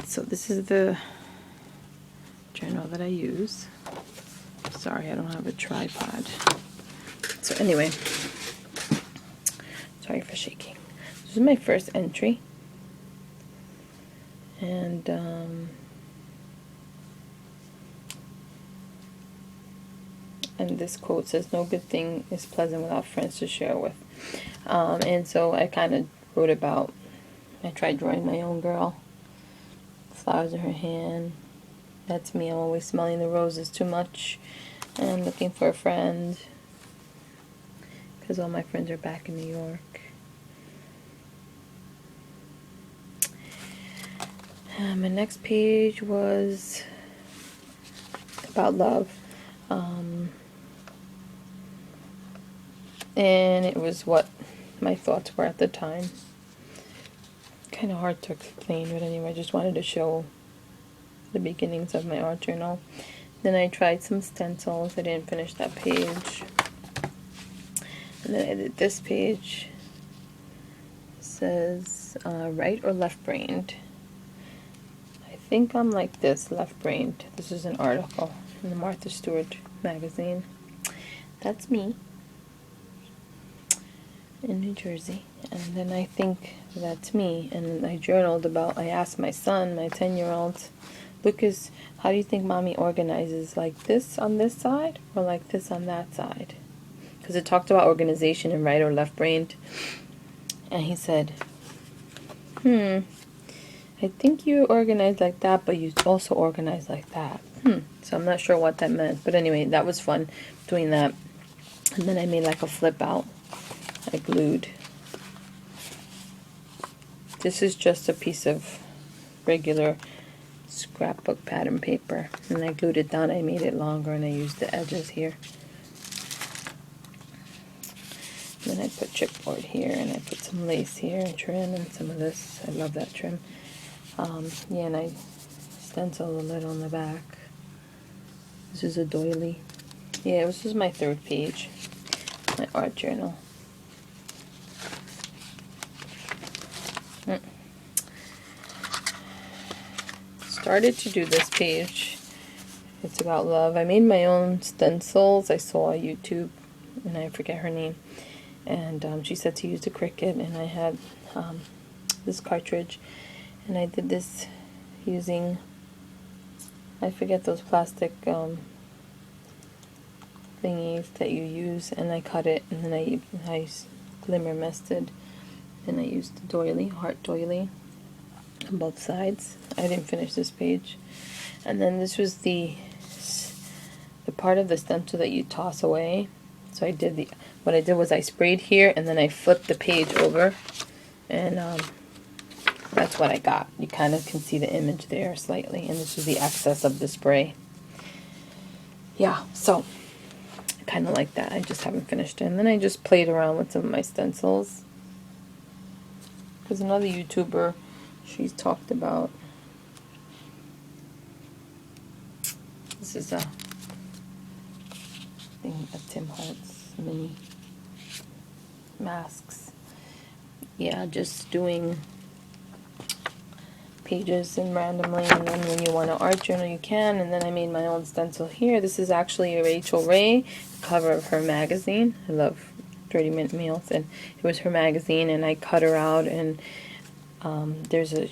So this is the journal that I use. Sorry, I don't have a tripod. So anyway, sorry for shaking. This is my first entry. And this quote says, "No good thing is pleasant without friends to share with." And so I kind of wrote about, I tried drawing my own girl. Flowers in her hand. That's me. I'm always smelling the roses too much and looking for a friend because all my friends are back in New York. My next page was about love. And it was what my thoughts were at the time. Kind of hard to explain, but anyway, I just wanted to show the beginnings of my art journal. Then I tried some stencils. I didn't finish that page. And then I did this page. It says right or left-brained. I think I'm like this, left-brained. This is an article in the Martha Stewart magazine. That's me in New Jersey. And then I think that's me. And I journaled about, I asked my son, my 10-year-old, Lucas, how do you think mommy organizes? Like this on this side or like this on that side? Because it talked about organization and right or left-brained. And he said, I think you organize like that, but you also organize like that. So I'm not sure what that meant. But anyway, that was fun doing that. And then I made like a flip out. I glued. This is just a piece of regular scrapbook pattern paper. And I glued it down. I made it longer and I used the edges here. Then I put chipboard here and I put some lace here and trim and some of this. I love that trim. Yeah, and I stenciled a little on the back. This is a doily. Yeah, this is my third page. My art journal. Started to do this page. It's about love. I made my own stencils. I saw on YouTube, and I forget her name. And she said to use the Cricut, and I had this cartridge. And I did this using, I forget those plastic thingies that you use, and I cut it, and then I glimmer misted, and I used the doily, heart doily, on both sides. I didn't finish this page. And then this was the part of the stencil that you toss away. So I did what I did was I sprayed here, and then I flipped the page over, and that's what I got. You kind of can see the image there slightly, and this is the excess of the spray. Yeah, so I kind of like that. I just haven't finished it. And then I just played around with some of my stencils. Because another YouTuber, she's talked about, this is a thing of Tim Holtz mini masks. Yeah, just doing pages and randomly, and then when you want an art journal you can. And then I made my own stencil here. This is actually a Rachel Ray, cover of her magazine. I love 30-minute meals, and it was her magazine, and I cut her out. And there's a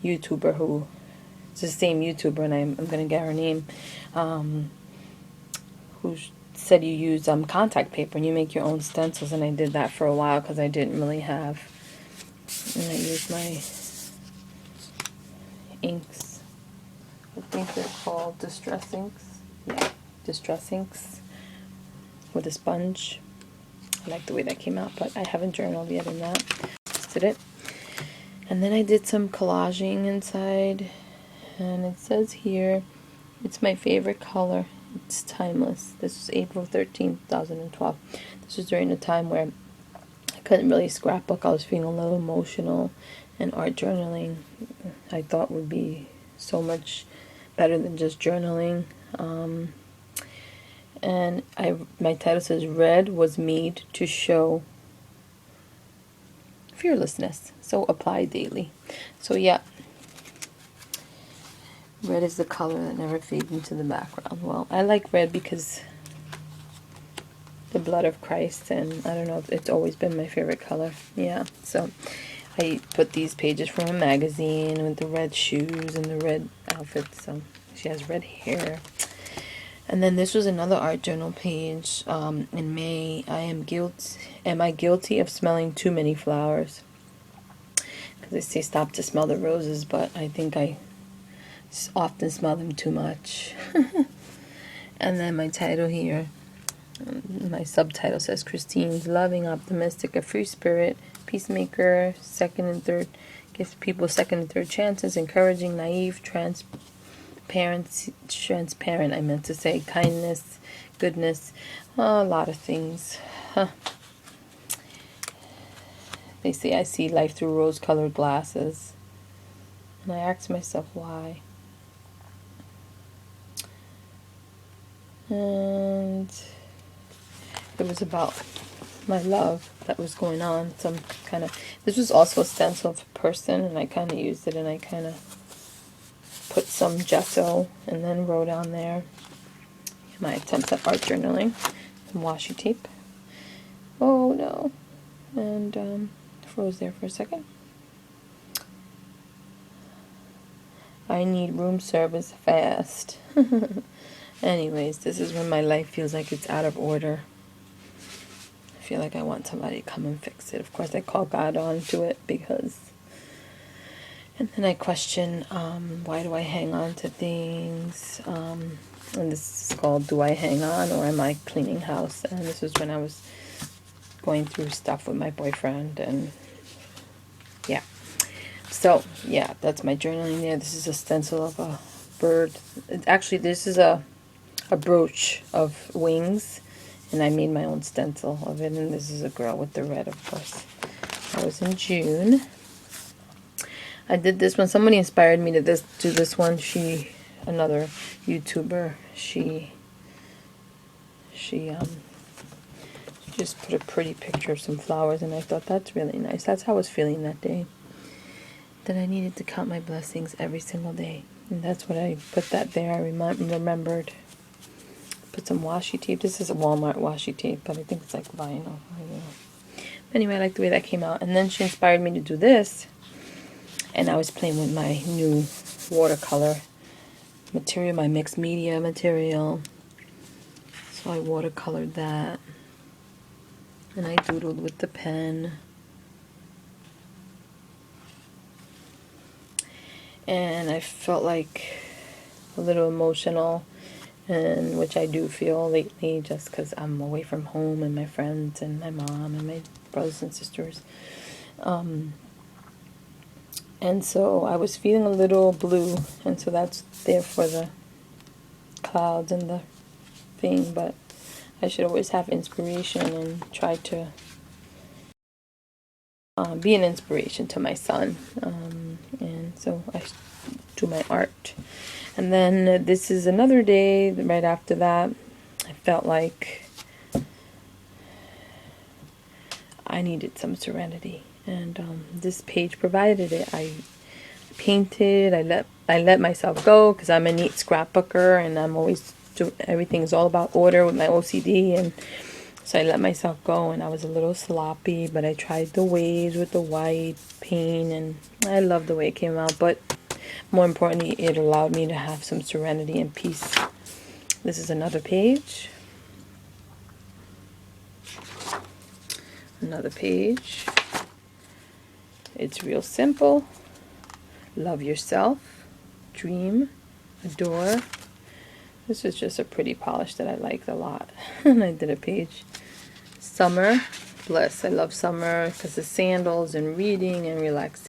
YouTuber who, it's the same YouTuber, and I'm gonna get her name, who said you use contact paper and you make your own stencils. And I did that for a while because I didn't really have, and I used my inks. I think they're called Distress inks. Yeah, Distress inks with a sponge. I like the way that came out, but I haven't journaled yet in that. Just did it. And then I did some collaging inside, and it says here, it's my favorite color. It's timeless. This was April 13th, 2012. This was during a time where I couldn't really scrapbook. I was feeling a little emotional, and art journaling I thought would be so much better than just journaling. And my title says, "Red was made to show fearlessness, so apply daily." So yeah, Red is the color that never fades into the background. Well, I like red because the blood of Christ, and I don't know if it's always been my favorite color. Yeah, so I put these pages from a magazine with the red shoes and the red outfits. So she has red hair. And then this was another art journal page in May. Am I guilty of smelling too many flowers? Because they say stop to smell the roses, but I think I often smell them too much. And then my title here, my subtitle says Christine's loving, optimistic, a free spirit, peacemaker, second and third, gives people second and third chances, encouraging, naive, transparent, I meant to say, kindness, goodness, a lot of things. They say I see life through rose-colored glasses. And I ask myself why. And it was about my love that was going on. This was also a stencil of a person, and I kind of used it, and I kind of put some gesso and then wrote on there my attempts at art journaling and washi tape. Oh no. And froze there for a second. I need room service fast. Anyways, this is when my life feels like it's out of order. I feel like I want somebody to come and fix it. Of course, I call God on to it because... And then I question, why do I hang on to things? And this is called Do I Hang On or Am I Cleaning House? And this was when I was going through stuff with my boyfriend, and yeah. So, yeah, that's my journaling there. This is a stencil of a bird. Actually, this is a brooch of wings, and I made my own stencil of it. And this is a girl with the red, of course. That was in June. I did this one. Somebody inspired me to do this one. Another YouTuber, she just put a pretty picture of some flowers, and I thought that's really nice. That's how I was feeling that day. That I needed to count my blessings every single day. And that's what I put that there. I remembered. Put some washi tape. This is a Walmart washi tape, but I think it's like vinyl. Anyway, I like the way that came out. And then she inspired me to do this. And I was playing with my new watercolor material, my mixed media material. So I watercolored that. And I doodled with the pen. And I felt like a little emotional, and which I do feel lately just because I'm away from home and my friends and my mom and my brothers and sisters. And so I was feeling a little blue, and so that's there for the clouds and the thing, but I should always have inspiration and try to be an inspiration to my son. And so I do my art. And then this is another day, right after that, I felt like I needed some serenity. And this page provided it. I painted, I let myself go because I'm a neat scrapbooker, and I'm always everything's all about order with my OCD, and so I let myself go, and I was a little sloppy, but I tried the waves with the white paint, and I love the way it came out, but more importantly, it allowed me to have some serenity and peace. This is another page. Another page. It's real simple. Love yourself. Dream. Adore. This is just a pretty polish that I liked a lot. And I did a page. Summer. Bliss. I love summer because of sandals and reading and relaxing.